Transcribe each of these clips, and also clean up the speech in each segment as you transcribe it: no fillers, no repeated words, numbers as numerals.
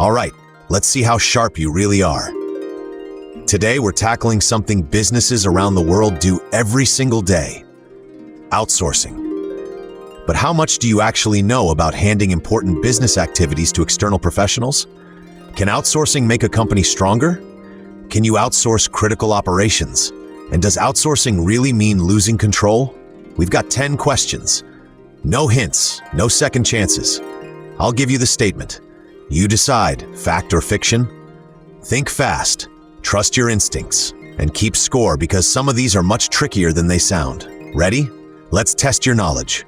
All right, let's see how sharp you really are. Today, we're tackling something businesses around the world do every single day: outsourcing. But how much do you actually know about handing important business activities to external professionals? Can outsourcing make a company stronger? Can you outsource critical operations? And does outsourcing really mean losing control? We've got 10 questions. No hints, no second chances. I'll give you the statement. You decide, fact or fiction. Think fast, trust your instincts, and keep score because some of these are much trickier than they sound. Ready? Let's test your knowledge.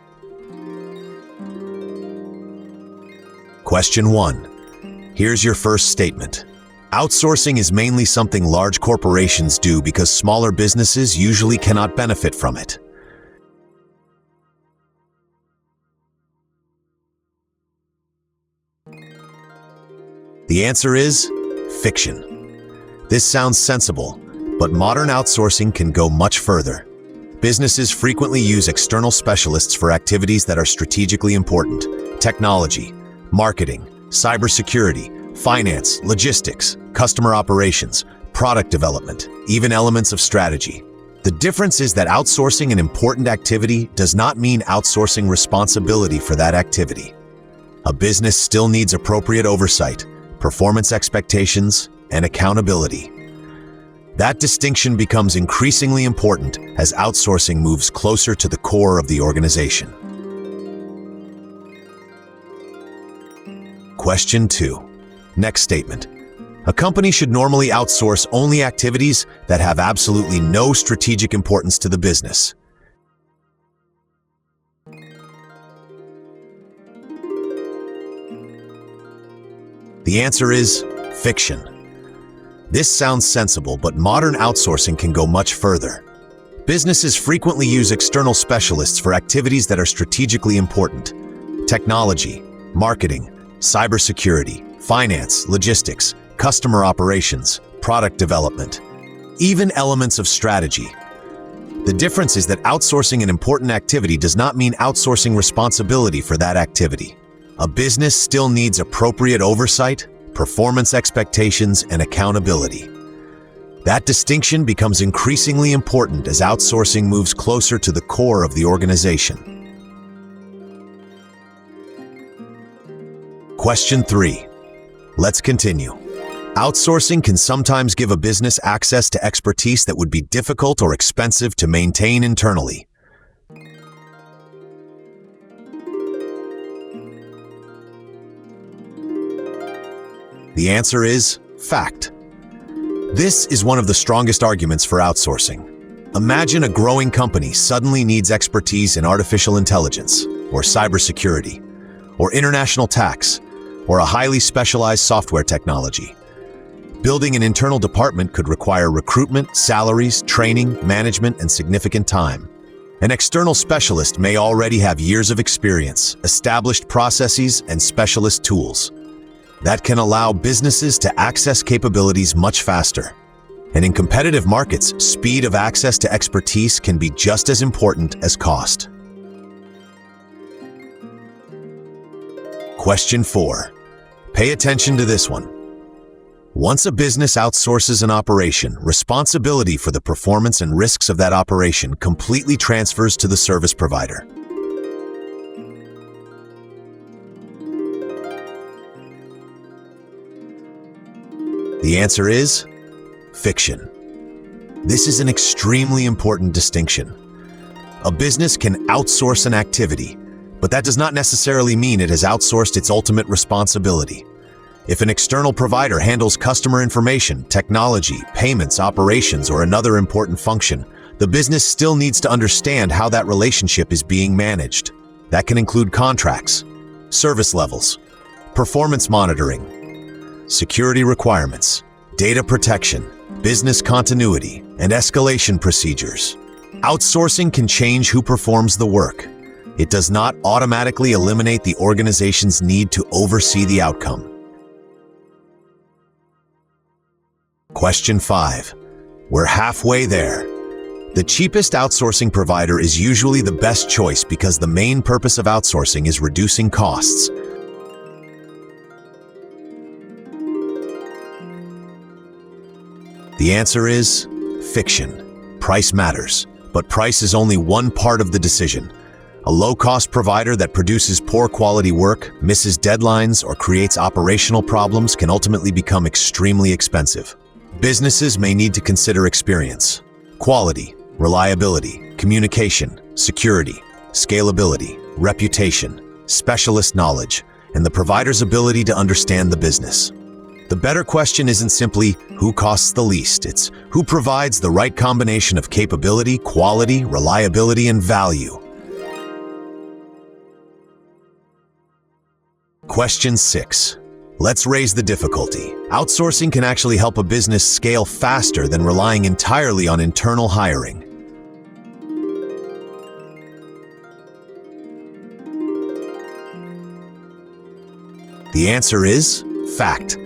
Question 1. Here's your first statement. Outsourcing is mainly something large corporations do because smaller businesses usually cannot benefit from it. The answer is fiction. This sounds sensible, but modern outsourcing can go much further. Businesses frequently use external specialists for activities that are strategically important: technology, marketing, cybersecurity, finance, logistics, customer operations, product development, even elements of strategy. The difference is that outsourcing an important activity does not mean outsourcing responsibility for that activity. A business still needs appropriate oversight, performance expectations, and accountability. That distinction becomes increasingly important as outsourcing moves closer to the core of the organization. Question 2. Next statement. A company should normally outsource only activities that have absolutely no strategic importance to the business. The answer is fiction. This sounds sensible, but modern outsourcing can go much further. Businesses frequently use external specialists for activities that are strategically important: technology, marketing, cybersecurity, finance, logistics, customer operations, product development, even elements of strategy. The difference is that outsourcing an important activity does not mean outsourcing responsibility for that activity. A business still needs appropriate oversight, performance expectations, and accountability. That distinction becomes increasingly important as outsourcing moves closer to the core of the organization. Question 3. Let's continue. Outsourcing can sometimes give a business access to expertise that would be difficult or expensive to maintain internally. The answer is fact. This is one of the strongest arguments for outsourcing. Imagine a growing company suddenly needs expertise in artificial intelligence, or cybersecurity, or international tax, or a highly specialized software technology. Building an internal department could require recruitment, salaries, training, management, and significant time. An external specialist may already have years of experience, established processes, and specialist tools. That can allow businesses to access capabilities much faster. And in competitive markets, speed of access to expertise can be just as important as cost. Question 4. Pay attention to this one. Once a business outsources an operation, responsibility for the performance and risks of that operation completely transfers to the service provider. The answer is fiction. This is an extremely important distinction. A business can outsource an activity, but that does not necessarily mean it has outsourced its ultimate responsibility. If an external provider handles customer information, technology, payments, operations, or another important function, the business still needs to understand how that relationship is being managed. That can include contracts, service levels, performance monitoring, security requirements, data protection, business continuity, and escalation procedures. Outsourcing can change who performs the work. It does not automatically eliminate the organization's need to oversee the outcome. Question 5. We're halfway there. The cheapest outsourcing provider is usually the best choice because the main purpose of outsourcing is reducing costs. The answer is fiction. Price matters, but price is only one part of the decision. A low-cost provider that produces poor quality work, misses deadlines, or creates operational problems can ultimately become extremely expensive. Businesses may need to consider experience, quality, reliability, communication, security, scalability, reputation, specialist knowledge, and the provider's ability to understand the business. The better question isn't simply who costs the least, it's who provides the right combination of capability, quality, reliability, and value. Question 6. Let's raise the difficulty. Outsourcing can actually help a business scale faster than relying entirely on internal hiring. The answer is fact.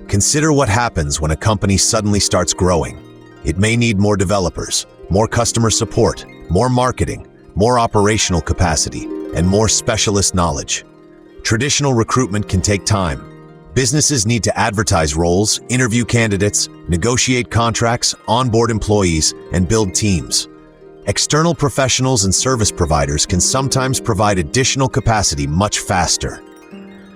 Consider what happens when a company suddenly starts growing. It may need more developers, more customer support, more marketing, more operational capacity, and more specialist knowledge. Traditional recruitment can take time. Businesses need to advertise roles, interview candidates, negotiate contracts, onboard employees, and build teams. External professionals and service providers can sometimes provide additional capacity much faster.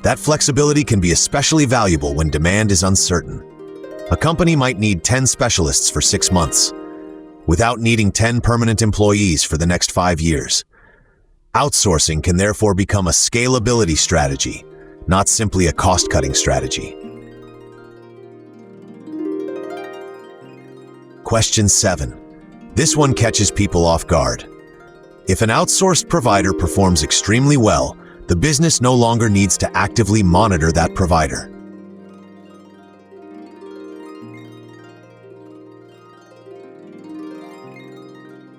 That flexibility can be especially valuable when demand is uncertain. A company might need 10 specialists for 6 months, without needing 10 permanent employees for the next 5 years. Outsourcing can therefore become a scalability strategy, not simply a cost-cutting strategy. Question 7. This one catches people off guard. If an outsourced provider performs extremely well, the business no longer needs to actively monitor that provider.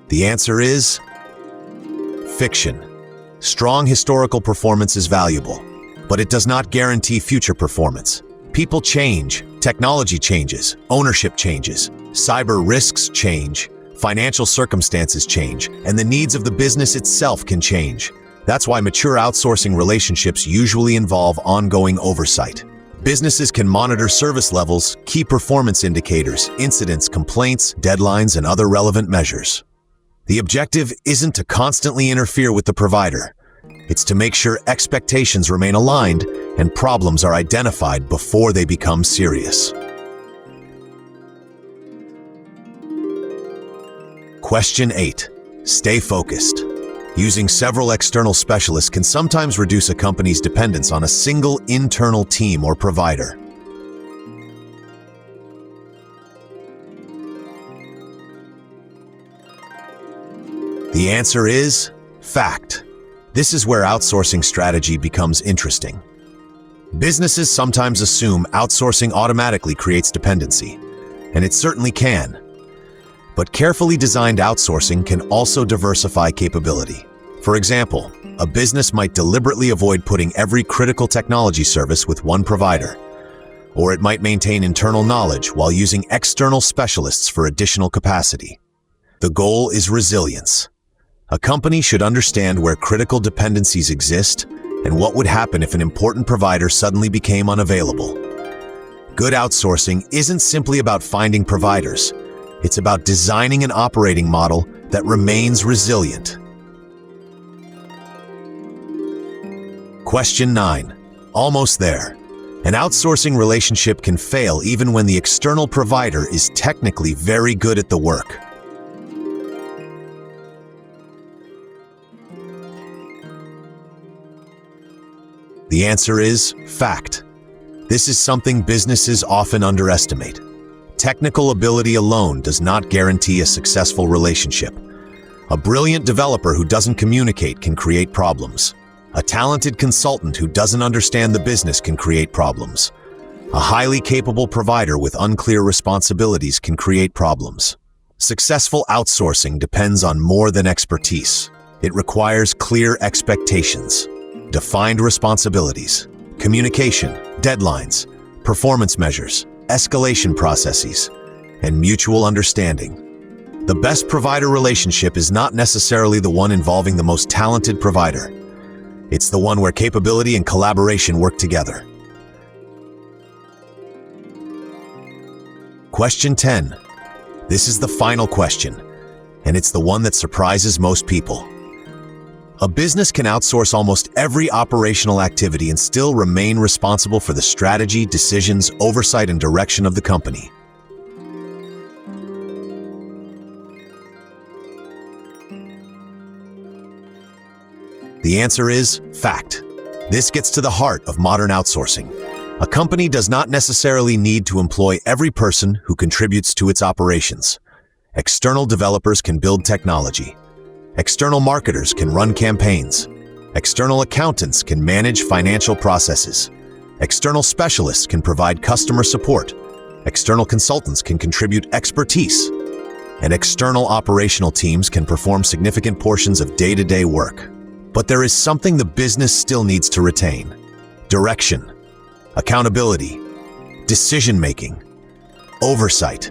The answer is fiction. Strong historical performance is valuable, but it does not guarantee future performance. People change, technology changes, ownership changes, cyber risks change, financial circumstances change, and the needs of the business itself can change. That's why mature outsourcing relationships usually involve ongoing oversight. Businesses can monitor service levels, key performance indicators, incidents, complaints, deadlines, and other relevant measures. The objective isn't to constantly interfere with the provider. It's to make sure expectations remain aligned and problems are identified before they become serious. Question 8. Stay focused. Using several external specialists can sometimes reduce a company's dependence on a single internal team or provider. The answer is fact. This is where outsourcing strategy becomes interesting. Businesses sometimes assume outsourcing automatically creates dependency, and it certainly can. But carefully designed outsourcing can also diversify capability. For example, a business might deliberately avoid putting every critical technology service with one provider, or it might maintain internal knowledge while using external specialists for additional capacity. The goal is resilience. A company should understand where critical dependencies exist and what would happen if an important provider suddenly became unavailable. Good outsourcing isn't simply about finding providers. It's about designing an operating model that remains resilient. Question 9. Almost there. An outsourcing relationship can fail even when the external provider is technically very good at the work. The answer is fact. This is something businesses often underestimate. Technical ability alone does not guarantee a successful relationship. A brilliant developer who doesn't communicate can create problems. A talented consultant who doesn't understand the business can create problems. A highly capable provider with unclear responsibilities can create problems. Successful outsourcing depends on more than expertise. It requires clear expectations, defined responsibilities, communication, deadlines, performance measures, escalation processes, and mutual understanding. The best provider relationship is not necessarily the one involving the most talented provider. It's the one where capability and collaboration work together. Question 10. This is the final question, and it's the one that surprises most people. A business can outsource almost every operational activity and still remain responsible for the strategy, decisions, oversight, and direction of the company. The answer is fact. This gets to the heart of modern outsourcing. A company does not necessarily need to employ every person who contributes to its operations. External developers can build technology. External marketers can run campaigns. External accountants can manage financial processes. External specialists can provide customer support. External consultants can contribute expertise. And external operational teams can perform significant portions of day-to-day work. But there is something the business still needs to retain: direction, accountability, decision-making, oversight,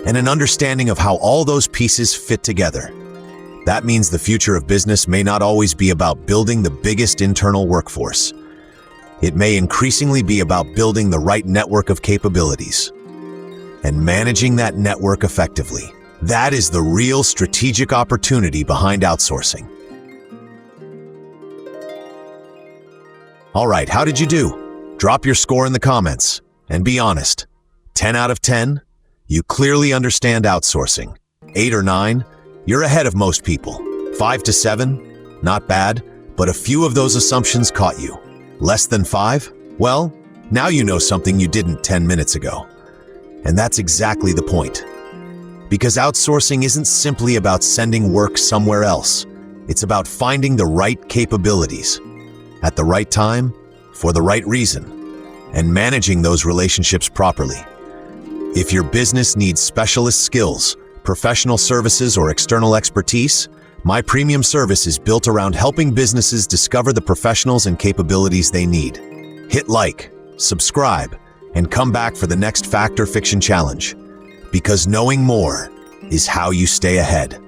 and an understanding of how all those pieces fit together. That means the future of business may not always be about building the biggest internal workforce. It may increasingly be about building the right network of capabilities and managing that network effectively. That is the real strategic opportunity behind outsourcing. All right, how did you do? Drop your score in the comments and be honest. 10 out of 10? You clearly understand outsourcing. 8 or 9? You're ahead of most people. 5 to 7? Not bad, but a few of those assumptions caught you. Less than 5? Well, now you know something you didn't 10 minutes ago. And that's exactly the point. Because outsourcing isn't simply about sending work somewhere else. It's about finding the right capabilities at the right time, for the right reason, and managing those relationships properly. If your business needs specialist skills, professional services, or external expertise, my premium service is built around helping businesses discover the professionals and capabilities they need. Hit like, subscribe, and come back for the next Fact or Fiction challenge, because knowing more is how you stay ahead.